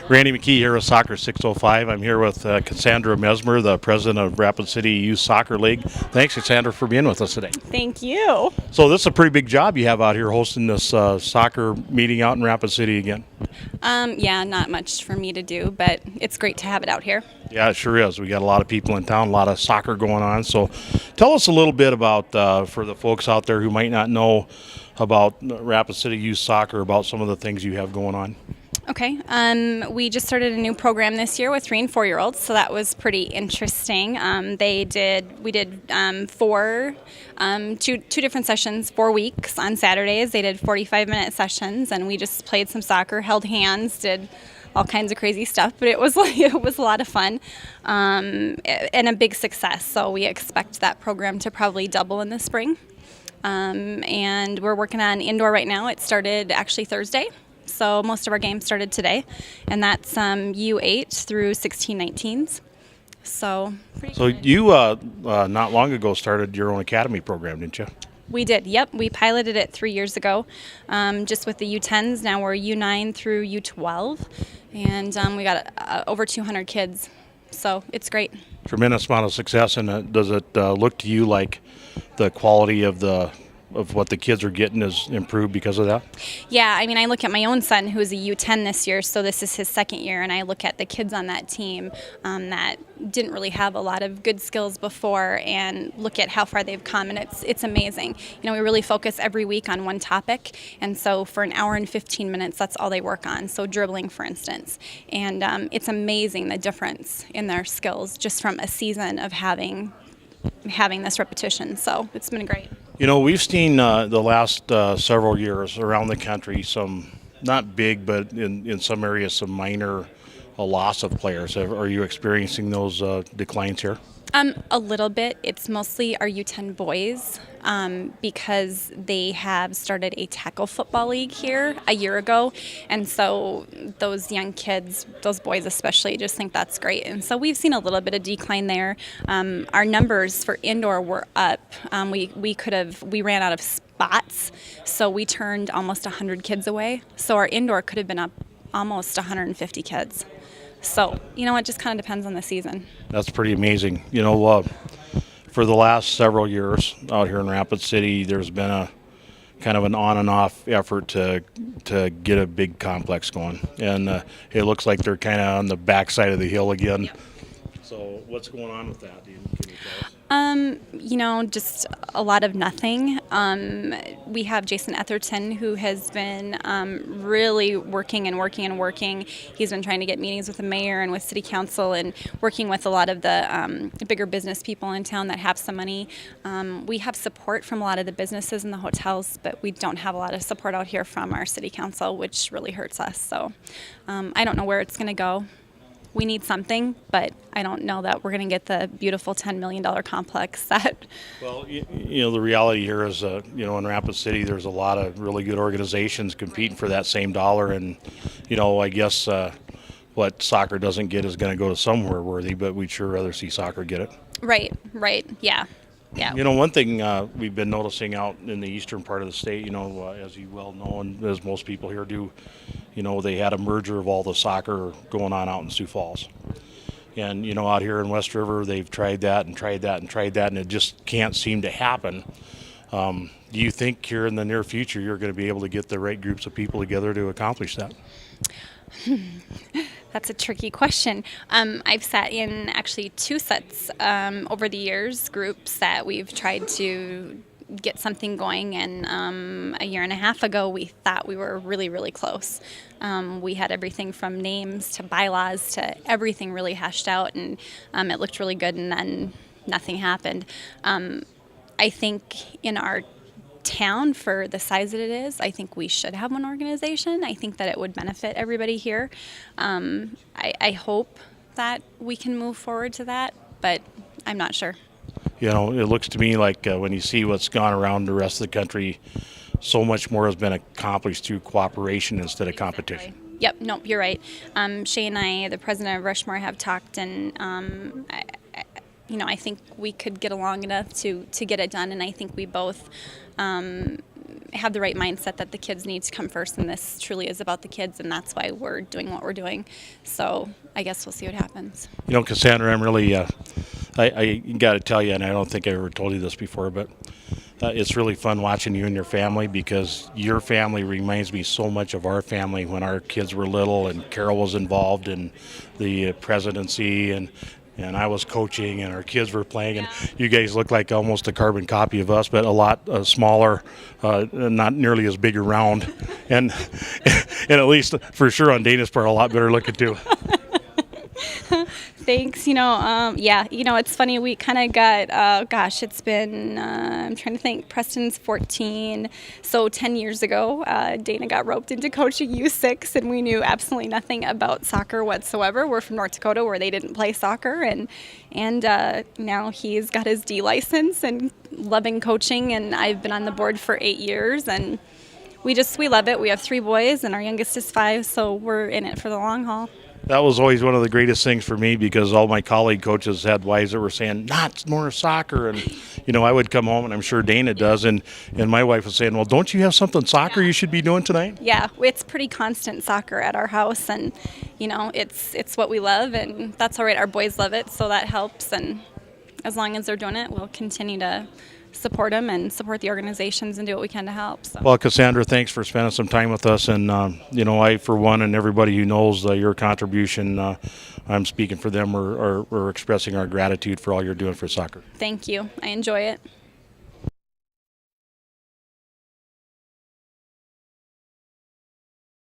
Randy McKee here with Soccer 605. I'm here with Cassandra Messmer, the president of Rapid City Youth Soccer League. Thanks, Cassandra, for being with us today. Thank you. So this is a pretty big job you have out here hosting this soccer meeting out in Rapid City again. Yeah, not much for me to do, but it's great to have it out here. Yeah, it sure is. We got a lot of people in town, a lot of soccer going on. So tell us a little bit about, for the folks out there who might not know about Rapid City Youth Soccer, about some of the things you have going on. Okay. We just started a new program this year with 3 and 4-year-olds, so that was pretty interesting. We did two different sessions, 4 weeks on Saturdays. They did 45-minute sessions, and we just played some soccer, held hands, did all kinds of crazy stuff, but it was a lot of fun and a big success. So we expect that program to probably double in the spring. And we're working on indoor right now. It started actually Thursday. So most of our games started today, and that's U8 through 16-19s. So pretty good. You not long ago started your own academy program, didn't you? We did, yep. We piloted it 3 years ago, just with the U10s. Now we're U9 through U12, and we got over 200 kids. So it's great. Tremendous amount of success, and does it look to you like the quality of what the kids are getting is improved because of that? Yeah, I mean, I look at my own son who's a U10 this year, so this is his second year, and I look at the kids on that team that didn't really have a lot of good skills before, and look at how far they've come, and it's amazing. You know, we really focus every week on one topic, and so for an hour and 15 minutes, that's all they work on, so dribbling, for instance. And it's amazing the difference in their skills just from a season of having this repetition, so it's been great. You know, we've seen the last several years around the country some, not big, but in some areas, some minor loss of players. Are you experiencing those declines here? A little bit. It's mostly our U10 boys because they have started a tackle football league here a year ago. And so those young kids, those boys especially, just think that's great. And so we've seen a little bit of decline there. Our numbers for indoor were up. We ran out of spots, so we turned almost 100 kids away. So our indoor could have been up almost 150 kids. So, you know, it just kind of depends on the season. That's pretty amazing. You know, for the last several years out here in Rapid City, there's been a kind of an on and off effort to get a big complex going. And it looks like they're kind of on the backside of the hill again. Yeah. So what's going on with that? Can you tell us? You know, just a lot of nothing. We have Jason Etherton, who has been really working. He's been trying to get meetings with the mayor and with city council and working with a lot of the bigger business people in town that have some money. We have support from a lot of the businesses and the hotels, but we don't have a lot of support out here from our city council, which really hurts us. So I don't know where it's going to go. We need something, but I don't know that we're going to get the beautiful $10 million complex that... Well, you know, the reality here is, you know, in Rapid City, there's a lot of really good organizations competing for that same dollar. And, you know, I guess what soccer doesn't get is going to go to somewhere worthy, but we'd sure rather see soccer get it. Right, yeah. Yeah. You know, one thing we've been noticing out in the eastern part of the state, you know, as you well know, and as most people here do, you know, they had a merger of all the soccer going on out in Sioux Falls. And, you know, out here in West River, they've tried that, and it just can't seem to happen. Do you think here in the near future you're going to be able to get the right groups of people together to accomplish that? That's a tricky question. I've sat in actually 2 sets over the years, groups that we've tried to get something going, and a year and a half ago we thought we were really, really close. We had everything from names to bylaws to everything really hashed out, and it looked really good, and then nothing happened. I think in our town, for the size that it is, I think we should have one organization. I think that it would benefit everybody here. I hope that we can move forward to that, but I'm not sure. You know, it looks to me like when you see what's gone around the rest of the country, so much more has been accomplished through cooperation instead of competition. Yep, nope, you're right. Shay and I, the president of Rushmore, have talked, and I think we could get along enough to get it done, and I think we both have the right mindset that the kids need to come first, and this truly is about the kids, and that's why we're doing what we're doing. So I guess we'll see what happens. Cassandra, I'm really, I got to tell you, and I don't think I ever told you this before, but it's really fun watching you and your family, because your family reminds me so much of our family when our kids were little and Carol was involved in the presidency and I was coaching and our kids were playing, and you guys look like almost a carbon copy of us, but a lot smaller, not nearly as big around, and and at least for sure on Dana's part, a lot better looking too. Thanks. It's funny. We kind of got, it's been, I'm trying to think, Preston's 14. So 10 years ago, Dana got roped into coaching U6, and we knew absolutely nothing about soccer whatsoever. We're from North Dakota, where they didn't play soccer. And now he's got his D license and loving coaching. And I've been on the board for 8 years, and we love it. We have 3 boys, and our youngest is 5. So we're in it for the long haul. That was always one of the greatest things for me, because all my colleague coaches had wives that were saying, not more soccer. And, I would come home, and I'm sure Dana does, and my wife was saying, well, don't you have something soccer you should be doing tonight? Yeah, it's pretty constant soccer at our house, and, it's what we love, and that's all right. Our boys love it, so that helps. And as long as they're doing it, we'll continue to support them and support the organizations and do what we can to help. So. Well, Cassandra, thanks for spending some time with us. And, I, for one, and everybody who knows your contribution, I'm speaking for them or expressing our gratitude for all you're doing for soccer. Thank you. I enjoy it.